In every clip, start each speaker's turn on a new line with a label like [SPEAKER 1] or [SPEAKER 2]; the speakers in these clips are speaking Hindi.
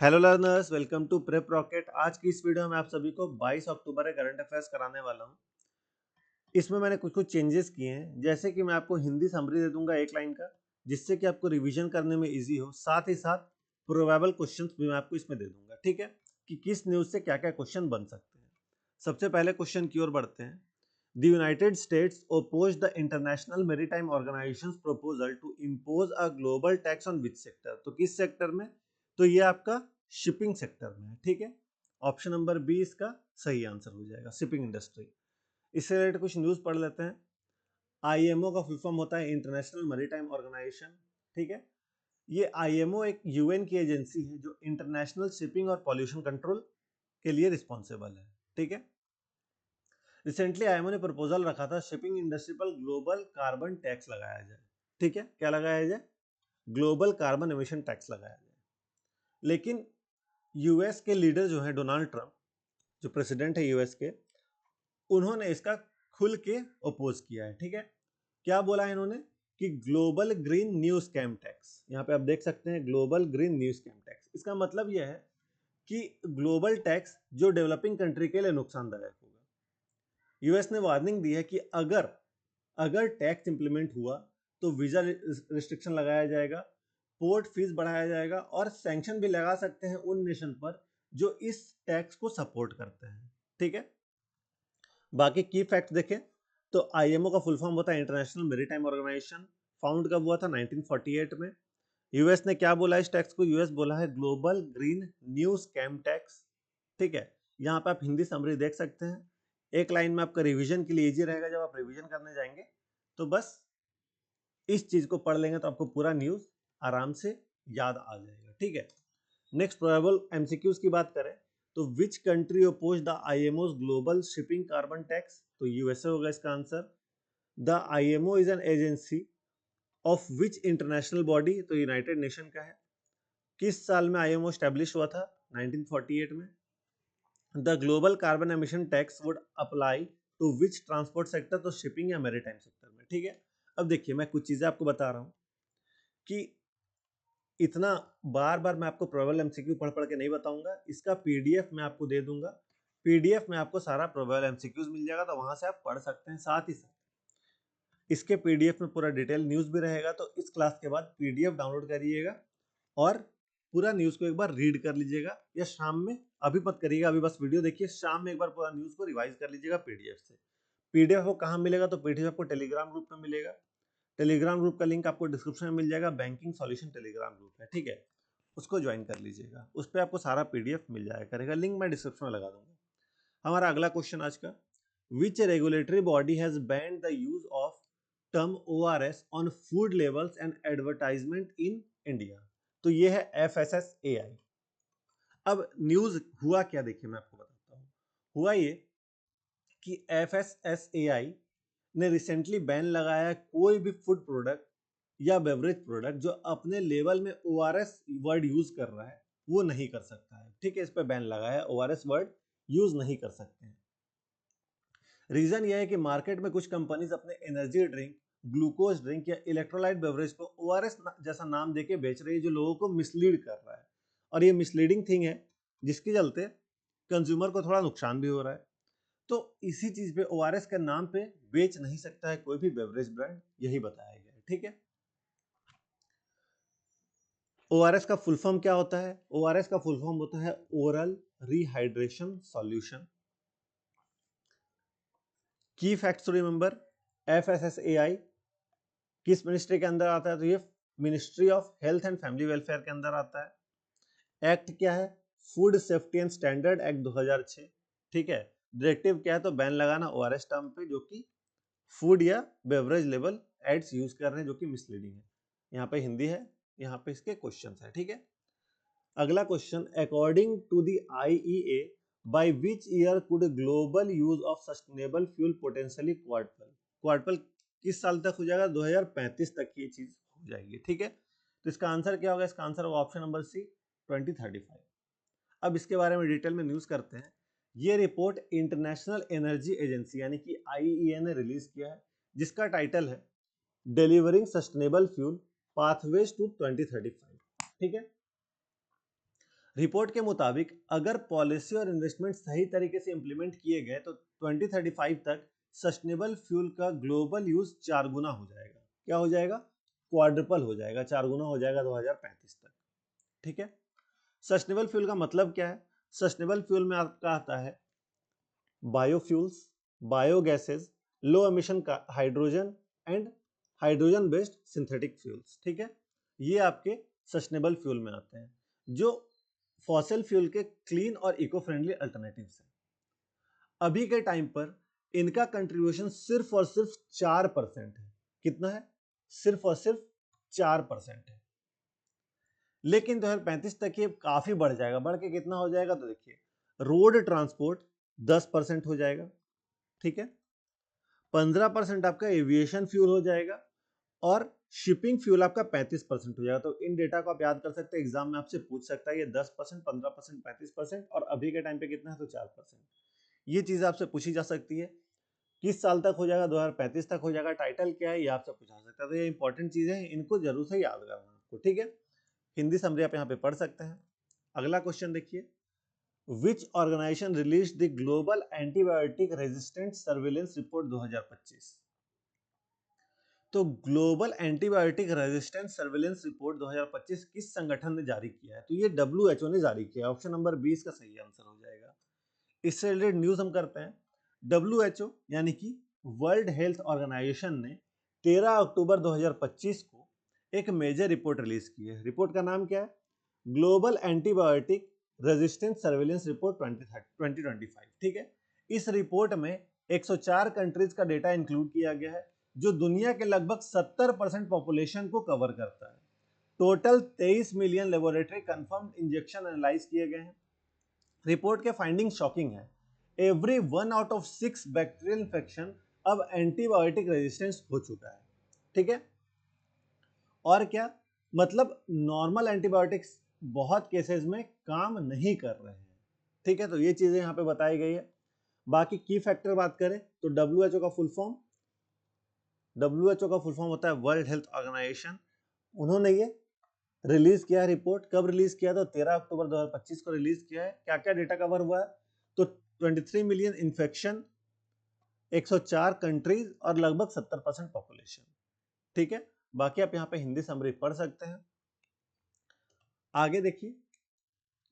[SPEAKER 1] Hello learners, welcome to Prep Rocket. आज की इस वीडियो में आप सभी को 22 अक्टूबर के करंट अफेयर्स कराने वाला हूं। इसमें मैंने कुछ कुछ चेंजेस किए हैं, जैसे कि मैं आपको हिंदी समरी दे दूंगा एक लाइन का, जिससे कि आपको रिवीजन करने में इजी हो। साथ ही साथ प्रोबेबल क्वेश्चंस भी मैं आपको इसमें दे दूंगा, ठीक है, कि किस न्यूज से क्या क्या क्वेश्चन बन सकते हैं। सबसे पहले क्वेश्चन की ओर बढ़ते हैं। The United States oppose the International Maritime Organization proposal to impose a global tax on which sector. तो किस सेक्टर में? तो ये आपका शिपिंग सेक्टर में है, ठीक है। ऑप्शन नंबर बी इसका सही आंसर हो जाएगा, शिपिंग इंडस्ट्री। इससे रिलेटेड कुछ न्यूज पढ़ लेते हैं। आईएमओ का फुल फॉर्म होता है इंटरनेशनल मैरीटाइम ऑर्गेनाइजेशन, ठीक है। ये आईएमओ एक यूएन की एजेंसी है जो इंटरनेशनल शिपिंग और पॉल्यूशन कंट्रोल के लिए रिस्पॉन्सिबल है, ठीक है। रिसेंटली आईएमओ ने प्रपोजल रखा था शिपिंग इंडस्ट्री पर ग्लोबल कार्बन टैक्स लगाया जाए, ठीक है। क्या लगाया जाए? ग्लोबल कार्बन एमिशन टैक्स लगाया जाए। लेकिन यूएस के लीडर जो है डोनाल्ड ट्रंप, जो प्रेसिडेंट है यूएस के, उन्होंने इसका खुल के अपोज किया है, ठीक है। क्या बोला है इन्होंने? कि global green new scam tax. यहाँ पे आप देख सकते हैं global green new scam tax. इसका मतलब यह है कि ग्लोबल टैक्स जो डेवलपिंग कंट्री के लिए नुकसानदायक होगा। यूएस ने वार्निंग दी है कि अगर टैक्स इंप्लीमेंट हुआ तो वीजा रिस्ट्रिक्शन लगाया जाएगा, पोर्ट फीस बढ़ाया जाएगा और सैंक्शन भी लगा सकते हैं उन नेशन पर जो इस टैक्स को सपोर्ट करते हैं, ठीक है। बाकी की फैक्ट देखें तो आईएमओ का फुल फॉर्म होता है इंटरनेशनल मैरीटाइम ऑर्गेनाइजेशन। फाउंड कब हुआ था? 1948 में। यूएस ने क्या बोला इस टैक्स को? यूएस बोला है global green new scam tax, ठीक है। यहाँ पे आप हिंदी समरी देख सकते हैं। एक लाइन में आपका रिवीजन के लिए इजी रहेगा। जब आप रिवीजन करने जाएंगे तो बस इस चीज को पढ़ लेंगे तो आपको पूरा न्यूज आराम से याद आ जाएगा, ठीक है। नेक्स्ट प्रोबेबल एमसीक्यूज की बात करें तो which country oppose the IMO global shipping carbon tax? तो यूएसए होगा इसका answer. The IMO is an agency of which international body? तो यूनाइटेड नेशन का है। किस साल में आईएमओ स्टैब्लिश हुआ था? 1948 में। The global carbon emission tax would apply to which transport sector? तो शिपिंग या मैरीटाइम सेक्टर में, ठीक है। अब देखिए मैं कुछ चीजें आपको बता रहा हूं कि इतना बार बार मैं आपको प्रोबेबल एमसीक्यू पढ़ पढ़ के नहीं बताऊंगा। इसका पीडीएफ मैं आपको दे दूंगा। पीडीएफ में आपको सारा प्रोबेबल एमसीक्यूज मिल जाएगा, तो वहां से आप पढ़ सकते हैं। साथ ही साथ इसके पीडीएफ में पूरा डिटेल न्यूज भी रहेगा। तो इस क्लास के बाद पीडीएफ डाउनलोड करिएगा और पूरा न्यूज को एक बार रीड कर लीजिएगा, या शाम में, अभी मत करिएगा, अभी बस वीडियो देखिए, शाम में एक बार पूरा न्यूज को रिवाइज कर लीजिएगा पीडीएफ से। पीडीएफ को कहाँ मिलेगा? तो पीडीएफ आपको टेलीग्राम ग्रुप में मिलेगा। टेलीग्राम ग्रुप का लिंक आपको डिस्क्रिप्शन में मिल जाएगा। बैंकिंग सॉल्यूशन टेलीग्राम ग्रुप है, ठीक है। उसको ज्वाइन कर लीजिएगा, उस पर आपको सारा पीडीएफ मिल जाया करेगा। लिंक मैं डिस्क्रिप्शन में लगा दूंगा। हमारा अगला क्वेश्चन आज का, which regulatory body has banned the use of term ORS on food labels and advertisement in India? तो ये है एफएसएसएआई। अब न्यूज हुआ क्या, देखिए मैं आपको बताता हूँ। हुआ ये कि एफएसएसएआई ने रिसेंटली बैन लगाया कोई भी फूड प्रोडक्ट या बेवरेज प्रोडक्ट जो अपने लेवल में ओआरएस वर्ड यूज कर रहा है वो नहीं कर सकता है, ठीक है। इस पे बैन लगाया, ओआरएस वर्ड यूज नहीं कर सकते हैं। रीजन यह है कि मार्केट में कुछ कंपनीज अपने एनर्जी ड्रिंक, ग्लूकोज ड्रिंक या इलेक्ट्रोलाइट बेवरेज को ओआरएस जैसा नाम देके बेच रही है, जो लोगों को मिसलीड कर रहा है। और ये मिसलीडिंग थिंग है, जिसके चलते कंज्यूमर को थोड़ा नुकसान भी हो रहा है। तो इसी चीज पे ओआरएस के नाम पे बेच नहीं सकता है कोई भी बेवरेज ब्रांड, यही बताया गया है, ठीक है। ओआरएस का फुल फॉर्म क्या होता है? ओआरएस का फुल फॉर्म होता है ओरल रिहाइड्रेशन सॉल्यूशन। की फैक्ट्स टू रिमेंबर, एफएसएसएआई किस मिनिस्ट्री के अंदर आता है? तो ये ministry of health and family welfare के अंदर आता है। एक्ट क्या है? Food safety and standard act 2006, ठीक है। डायरेक्टिव क्या है? तो बैन लगाना ओआरएस टर्म पे जो कि फूड या बेवरेज लेवल एड्स यूज कर रहे हैं, जो कि मिसलीडिंग है। यहाँ पे हिंदी है, यहाँ पे इसके क्वेश्चंस है, ठीक है। अगला question, according to the IEA by which year could global use of sustainable fuel potentially quadruple? Quadruple किस साल तक हो जाएगा? 2035 तक ये चीज हो जाएगी, ठीक है। तो इसका आंसर क्या होगा? इसका आंसर होगा ऑप्शन नंबर सी, 2035। अब इसके बारे में डिटेल में न्यूज करते हैं। ये रिपोर्ट इंटरनेशनल एनर्जी एजेंसी यानी कि आईईए ने रिलीज किया है, जिसका टाइटल है delivering sustainable fuel pathways to 2035, ठीक है। रिपोर्ट के मुताबिक अगर पॉलिसी और इन्वेस्टमेंट सही तरीके से इंप्लीमेंट किए गए तो 2035 तक सस्टेनेबल फ्यूल का ग्लोबल यूज 4 गुना हो जाएगा। क्या हो जाएगा? क्वाड्रपल हो जाएगा, 4 गुना हो जाएगा 2035 तक। ठीक है। सस्टेनेबल फ्यूल का मतलब क्या है? सस्टेनेबल फ्यूल में आपका आता है बायोफ्यूल्स, बायोगैसेस, लो एमिशन का hydrogen and hydrogen based synthetic fuels. ठीक है, ये आपके सस्टेनेबल फ्यूल में आते हैं, जो फॉसिल फ्यूल के क्लीन और इको फ्रेंडली अल्टरनेटिव्स हैं। अभी के टाइम पर इनका कंट्रीब्यूशन सिर्फ और सिर्फ 4% है। कितना है? सिर्फ और सिर्फ 4% है। लेकिन 2035 तक ये काफी बढ़ जाएगा। बढ़ के कितना हो जाएगा? तो देखिए, रोड ट्रांसपोर्ट 10% हो जाएगा। ठीक है, 15% आपका एविएशन फ्यूल हो जाएगा और शिपिंग फ्यूल आपका 35% हो जाएगा। तो इन डेटा को आप याद कर सकते हैं, एग्जाम में आपसे पूछ सकता है ये 10%, 15%, 35% और अभी के टाइम पे कितना है? तो 4%। ये चीज आपसे पूछी जा सकती है। किस साल तक हो जाएगा? 2035 तक हो जाएगा। टाइटल क्या है ये आपसे पूछा सकता है। तो ये इंपॉर्टेंट चीजें हैं, इनको जरूर से याद करना आपको। ठीक है, हिंदी समरी आप यहाँ पे पढ़ सकते हैं। अगला क्वेश्चन देखिए, which organisation release the global antibiotic resistant surveillance report 2025? तो global antibiotic resistance surveillance report 2025 किस संगठन ने जारी किया है? तो ये WHO ने जारी किया है। ऑप्शन नंबर 20 का सही आंसर हो जाएगा। इससे रिलेटेड न्यूज हम करते हैं। WHO यानी कि वर्ल्ड हेल्थ ऑर्गेनाइजेशन ने 13 अक्टूबर 2025 को एक मेजर रिपोर्ट रिलीज की है। रिपोर्ट का नाम क्या है? Global antibiotic resistance surveillance report 2025। ठीक है, इस रिपोर्ट में 104 कंट्रीज का डेटा इंक्लूड किया गया है, जो दुनिया के लगभग 70% पॉपुलेशन को कवर करता है। Total 23 million laboratory confirmed injection analyse किए गए हैं। रिपोर्ट के फाइंडिंग शॉकिंग है। Every 1 out of 6 bacterial infection अब एंटीबायोटिक रेजिस्टेंस हो चुका है। ठीक है, और क्या मतलब? नॉर्मल एंटीबायोटिक्स बहुत केसेस में काम नहीं कर रहे हैं। ठीक है, तो ये चीजें यहाँ पे बताई गई है। बाकी की फैक्टर बात करें तो WHO का फुल फॉर्म, WHO का फुल फॉर्म होता है वर्ल्ड हेल्थ ऑर्गेनाइजेशन। उन्होंने ये रिलीज किया है रिपोर्ट। कब रिलीज किया? तो 13 अक्टूबर 2025 को रिलीज किया है। क्या क्या डेटा कवर हुआ है? तो 23 मिलियन इन्फेक्शन, 104 कंट्रीज और लगभग 70% पॉपुलेशन। ठीक है, बाकी आप यहाँ पे हिंदी समरी पढ़ सकते हैं। आगे देखिए,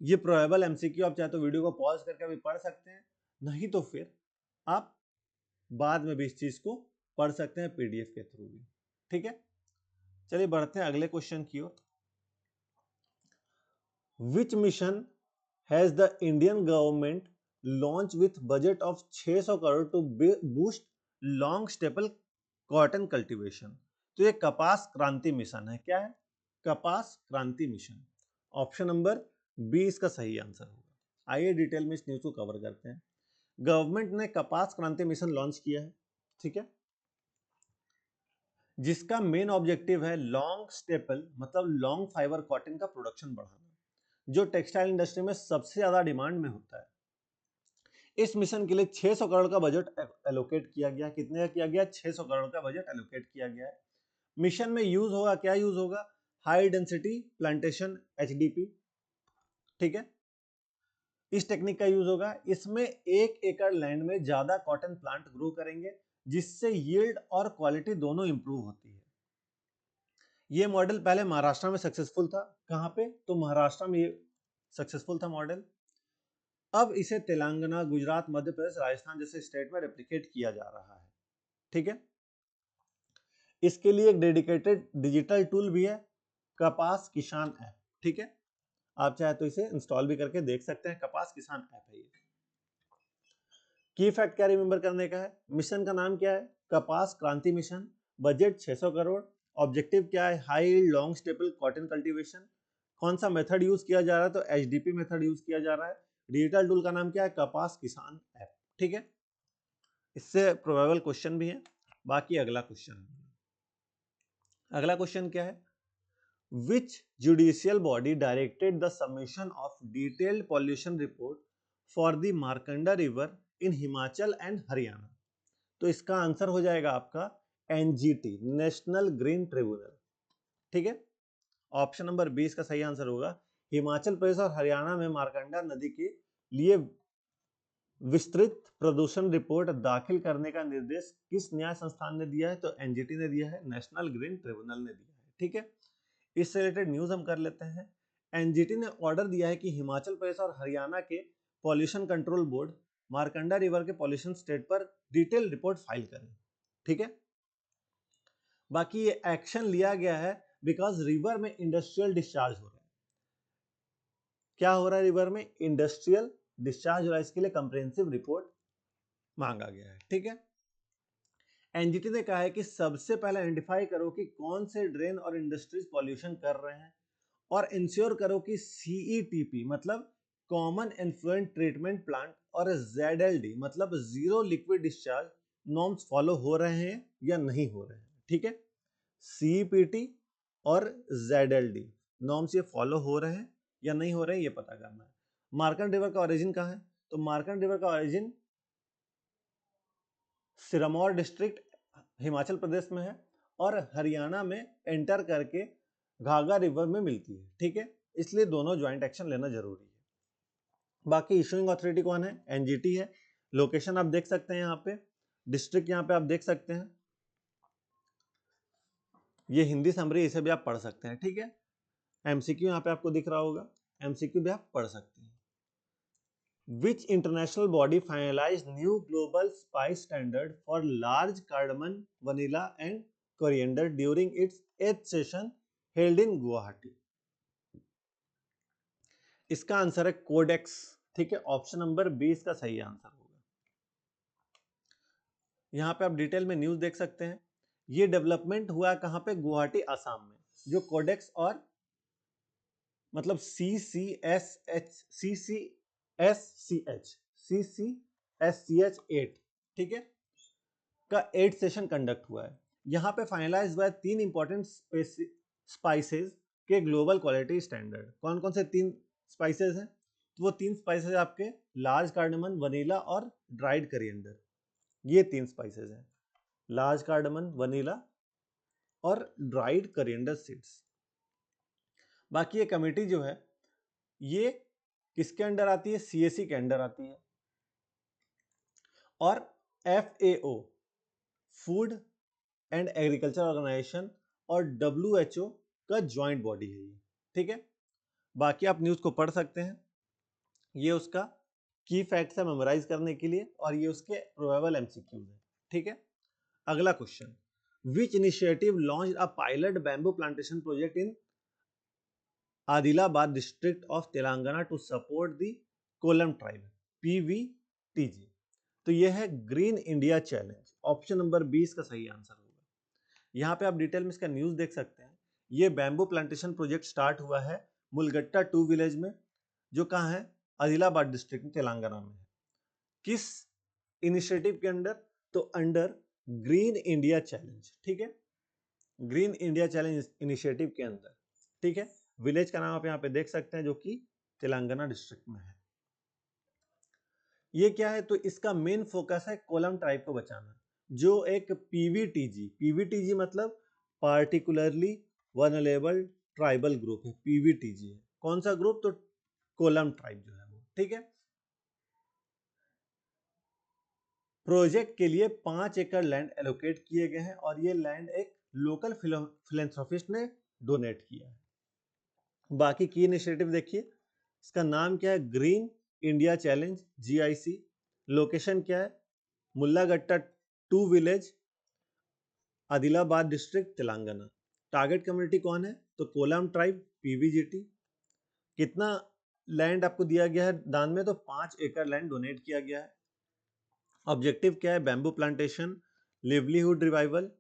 [SPEAKER 1] ये प्रोबेबल MCQ, आप चाहे तो वीडियो को पॉज करके भी पढ़ सकते हैं, नहीं तो फिर आप बाद में भी इस चीज को पढ़ सकते हैं PDF के थ्रू भी। ठीक है, चलिए बढ़ते हैं अगले क्वेश्चन की ओर। Which mission has the Indian government launch with budget of 600 crore to boost long staple cotton cultivation? तो ये कपास क्रांति मिशन है। क्या है? कपास क्रांति मिशन। ऑप्शन नंबर 20 का सही आंसर होगा। आइए डिटेल में इस न्यूज को कवर करते हैं। गवर्नमेंट ने कपास क्रांति मिशन लॉन्च किया है। ठीक है, जिसका मेन ऑब्जेक्टिव है लॉन्ग स्टेपल मतलब लॉन्ग फाइबर कॉटन का प्रोडक्शन बढ़ाना, जो टेक्सटाइल इंडस्ट्री में सबसे ज्यादा डिमांड में होता है। इस मिशन के लिए 600 करोड़ का बजट एलोकेट किया गया। कितने का किया गया? 600 करोड़ का बजट एलोकेट किया गया है। मिशन में यूज होगा, क्या यूज होगा? High density plantation HDP। ठीक है, इस टेक्निक का यूज होगा। इसमें 1 एकड़ लैंड में ज्यादा कॉटन प्लांट ग्रो करेंगे, जिससे यील्ड और क्वालिटी दोनों इंप्रूव होती है। ये मॉडल पहले महाराष्ट्र में सक्सेसफुल था। कहां पे? तो महाराष्ट्र में ये सक्सेसफुल था मॉडल। अब इसे तेलंगाना, गुजरात, मध्य प्रदेश, राजस्थान जैसे स्टेट में रेप्लिकेट किया जा रहा है। ठीक है, इसके लिए एक डेडिकेटेड डिजिटल टूल भी है, कपास किसान ऐप। ठीक है, आप चाहे तो इसे इंस्टॉल भी करके देख सकते हैं। कपास किसान ऐप है ये। की फैक्ट क्या रिमेंबर करने का है? मिशन का नाम क्या है? कपास क्रांति मिशन। बजट 600 करोड़। ऑब्जेक्टिव क्या है? High long staple cotton cultivation. कौन सा मेथड यूज किया जा रहा है? तो HDP मेथड यूज किया जा रहा है। डिजिटल टूल का नाम क्या है? कपास किसान ऐप। ठीक है, इससे प्रोबेबल क्वेश्चन भी है। बाकी अगला क्वेश्चन, अगला क्वेश्चन क्या है? Which judicial body directed the submission of detailed pollution report for the Markanda River in Himachal and Haryana? तो इसका आंसर हो जाएगा आपका NGT, नेशनल ग्रीन ट्रिब्यूनल। ठीक है, ऑप्शन नंबर 20 का सही आंसर होगा हिमाचल प्रदेश और हरियाणा में मारकंडा नदी के लिए विस्तृत प्रदूषण रिपोर्ट दाखिल करने का निर्देश किस न्याय संस्थान ने दिया है? तो एनजीटी ने दिया है, नेशनल ग्रीन ट्रिब्यूनल ने दिया है। ठीक है, इससे रिलेटेड न्यूज हम कर लेते हैं। एनजीटी ने ऑर्डर दिया है कि हिमाचल प्रदेश और हरियाणा के pollution control board Markanda river के पॉल्यूशन स्टेट पर डिटेल रिपोर्ट फाइल करें। ठीक है, बाकी ये एक्शन लिया गया है बिकॉज रिवर में इंडस्ट्रियल डिस्चार्ज हो रहा है। क्या हो रहा है? रिवर में इंडस्ट्रियल डिस्चार्ज हो रहा है, इसके लिए कंप्रिहेंसिव रिपोर्ट मांगा गया है। ठीक है, एनजीटी ने कहा है कि सबसे पहले आइडेंटिफाई करो कि कौन से ड्रेन और इंडस्ट्रीज पॉल्यूशन कर रहे हैं और इंश्योर करो कि सीईटीपी मतलब कॉमन एफ्लुएंट ट्रीटमेंट प्लांट और जेडएलडी मतलब zero liquid discharge norms follow हो रहे हैं या नहीं हो रहे हैं। ठीक है, सीईपीटी और जेडएलडी नॉर्म्स ये फॉलो हो रहे हैं या नहीं हो रहे हैं, ये पता करना है। मारकंड रिवर का ओरिजिन कहाँ है? तो मारकंड रिवर का ओरिजिन सिरमौर डिस्ट्रिक्ट हिमाचल प्रदेश में है और हरियाणा में एंटर करके घाघरा रिवर में मिलती है। ठीक है, इसलिए दोनों ज्वाइंट एक्शन लेना जरूरी है। बाकी इशुइंग अथॉरिटी कौन है? एनजीटी है। लोकेशन आप देख सकते हैं यहाँ पे, डिस्ट्रिक्ट यहाँ पे आप देख सकते हैं, ये हिंदी समरी, इसे भी आप पढ़ सकते हैं। ठीक है, एमसीक्यू यहाँ पे आपको दिख रहा होगा, एमसीक्यू भी आप पढ़ सकते हैं। Which international body finalized new global spice standard for large cardamom, vanilla and coriander during its 8th session held in Guwahati? इसका आंसर है कोडेक्स। ठीक है, ऑप्शन नंबर 20 का सही आंसर होगा। यहाँ पे आप डिटेल में न्यूज देख सकते हैं। ये डेवलपमेंट हुआ कहाँ पे? गुवाहाटी असम में। जो कोडेक्स और मतलब CCSCH 8, ठीक है, का 8 सेशन कंडक्ट हुआ है। यहाँ पे फाइनलाइज हुआ है 3 इंपॉर्टेंट स्पाइसेस के ग्लोबल क्वालिटी स्टैंडर्ड। कौन कौन से 3 स्पाइसेस हैं? तो वो 3 स्पाइसेस आपके लार्ज कार्डमन, वनीला और ड्राइड करिएंडर। ये 3 स्पाइसेस हैं, लार्ज कार्डमन, वनीला और ड्राइड करिएंडर सीड्स। बाकी ये कमेटी जो है ये किसके अंडर आती है? सीएससी के अंडर आती है। और FAO Food and Agriculture Organization और WHO का ज्वाइंट बॉडी है ये। ठीक है, बाकी आप न्यूज को पढ़ सकते हैं, ये उसका की फैक्ट्स है मेमोराइज करने के लिए और ये उसके प्रोबेबल एमसीक्यूज है। ठीक है, अगला question, which initiative launched a pilot bamboo plantation project in Adilabad district of Telangana to support the Kolam tribe, PVTG? तो यह है Green India Challenge. Option number 20 का सही आंसर होगा। यहाँ पे आप डिटेल में इसका न्यूज देख सकते हैं। ये बैम्बू प्लांटेशन प्रोजेक्ट स्टार्ट हुआ है मुलगट्टा 2 विलेज में, जो कहाँ है? आदिलाबाद डिस्ट्रिक्ट तेलंगाना में है। किस इनिशिएटिव के अंडर? तो अंडर ग्रीन इंडिया चैलेंज। ठीक है, ग्रीन इंडिया चैलेंज इनिशिएटिव के अंदर। ठीक है, विलेज का नाम आप यहाँ पे देख सकते हैं जो कि तेलंगाना डिस्ट्रिक्ट में है। ये क्या है? तो इसका मेन फोकस है कोलम ट्राइब को बचाना, जो एक पीवीटीजी मतलब पार्टिकुलरली वनरेबल ट्राइबल ग्रुप है। पीवीटीजी है कौन सा ग्रुप? तो कोलम ट्राइब जो है वो। ठीक है, प्रोजेक्ट के लिए 5 एकड़ लैंड एलोकेट किए गए हैं और ये लैंड एक लोकल फिलेंथ्रोपिस्ट ने डोनेट किया है। बाकी की इनिशिएटिव देखिए, इसका नाम क्या है? Green India challenge, GIC। Location क्या है? मुल्लागट्टा 2 village, Adilabad district Telangana. Target community कौन है? तो कोलम ट्राइब, PVGT। कितना लैंड आपको दिया गया है दान में? तो 5 एकड़ लैंड डोनेट किया गया है। ऑब्जेक्टिव क्या है? बैम्बू प्लांटेशन, लिवलीहुड रिवाइवल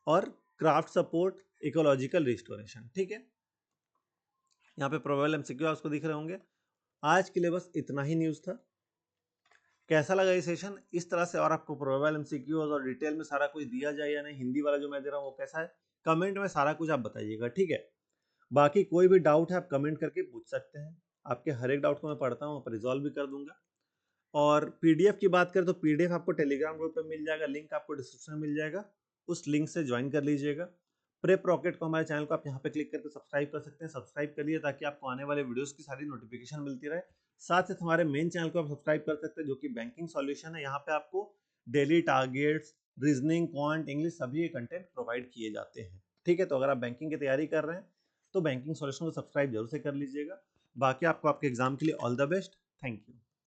[SPEAKER 1] और क्राफ्ट सपोर्ट, इकोलॉजिकल रिस्टोरेशन। ठीक है, यहाँ पे प्रोबेबल एमसीक्यू आपको दिख रहे होंगे। आज के लिए बस इतना ही न्यूज था। कैसा लगा ये सेशन? इस तरह से और आपको प्रोबेबल एमसीक्यूज और डिटेल में सारा कुछ दिया जाए या नहीं, हिंदी वाला जो मैं दे रहा हूँ वो कैसा है, कमेंट में सारा कुछ आप बताइएगा। ठीक है, बाकी कोई भी डाउट है आप कमेंट करके पूछ सकते हैं। आपके हर एक डाउट को मैं पढ़ता हूँ, पर रिजॉल्व भी कर दूंगा। और PDF की बात करें तो PDF आपको टेलीग्राम ग्रुप पे मिल जाएगा, लिंक आपको डिस्क्रिप्शन में मिल जाएगा, उस लिंक से ज्वाइन कर लीजिएगा। प्रेप रॉकेट को, हमारे चैनल को आप यहाँ पे क्लिक करके सब्सक्राइब कर सकते हैं। सब्सक्राइब करिए ताकि आपको आने वाले वीडियोस की सारी नोटिफिकेशन मिलती रहे। साथ ही हमारे मेन चैनल को आप सब्सक्राइब कर सकते हैं जो कि बैंकिंग सॉल्यूशन है। यहाँ पे आपको daily targets, reasoning, quant, English सभी कंटेंट प्रोवाइड किए जाते हैं। ठीक है, तो अगर आप बैंकिंग की तैयारी कर रहे हैं तो बैंकिंग सॉल्यूशन को सब्सक्राइब जरूर से कर लीजिएगा। बाकी आपको आपके एग्जाम के लिए all the best. Thank you.